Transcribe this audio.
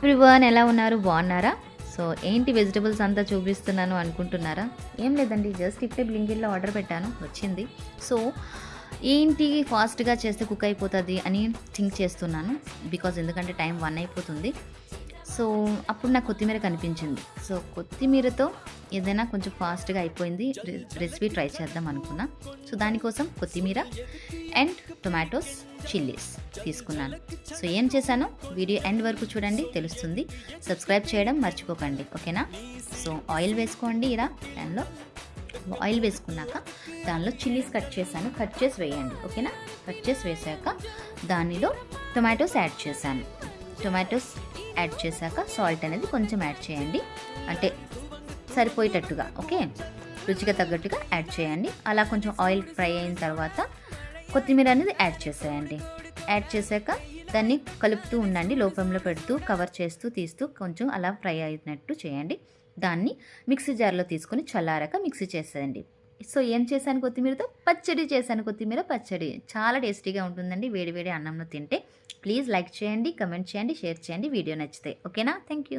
Everyone ఎలా ఉన్నారు, బాగున్నారా? సో ఏంటి వెజిటబుల్స్ అంతా చూపిస్తున్నాను అనుకుంటున్నారా? ఏం లేదండి, జస్ట్ ఇప్పుడే బ్లింకిట్లో ఆర్డర్ పెట్టాను, వచ్చింది. సో ఏంటి ఫాస్ట్గా చేస్తే కుక్ అయిపోతుంది అని థింక్ చేస్తున్నాను. బికాజ్ ఎందుకంటే టైం 1 అయిపోతుంది. సో అప్పుడు నాకు కొత్తిమీర కనిపించింది. సో కొత్తిమీరతో ఏదైనా కొంచెం ఫాస్ట్గా అయిపోయింది రెసిపీ ట్రై చేద్దాం అనుకున్నా. సో దానికోసం కొత్తిమీర అండ్ టొమాటోస్, చిల్లీస్ తీసుకున్నాను. సో ఏం చేశానో వీడియో ఎండ్ వరకు చూడండి, తెలుస్తుంది. సబ్స్క్రైబ్ చేయడం మర్చిపోకండి, ఓకేనా? సో ఆయిల్ వేసుకోండి. ఇలా ప్యాన్లో ఆయిల్ వేసుకున్నాక దానిలో చిల్లీస్ కట్ చేసి వేయండి, ఓకేనా? కట్ చేసి వేసాక దానిలో టొమాటోస్ యాడ్ చేశాను. టొమాటోస్ యాడ్ చేశాక సాల్ట్ అనేది కొంచెం యాడ్ చేయండి, అంటే సరిపోయేటట్టుగా, ఓకే? రుచిగా తగ్గట్టుగా యాడ్ చేయండి. అలా కొంచెం ఆయిల్ ఫ్రై అయిన తర్వాత కొత్తిమీర అనేది యాడ్ చేసేయండి. యాడ్ చేశాక దాన్ని కలుపుతూ ఉండండి, లో ఫ్లేమ్లో పెడుతూ కవర్ చేస్తూ తీస్తూ కొంచెం అలా ఫ్రై అయినట్టు చేయండి. దాన్ని మిక్సీ జార్లో తీసుకొని చల్లారాక మిక్సీ చేసేయండి. సో ఏం చేశాను, కొత్తిమీరతో పచ్చడి చేశాను. కొత్తిమీర పచ్చడి చాలా టేస్టీగా ఉంటుందండి వేడి వేడి అన్నంలో తింటే. ప్లీజ్ లైక్ చేయండి, కమెంట్ చేయండి, షేర్ చేయండి వీడియో నచ్చితే, ఓకేనా? Thank you.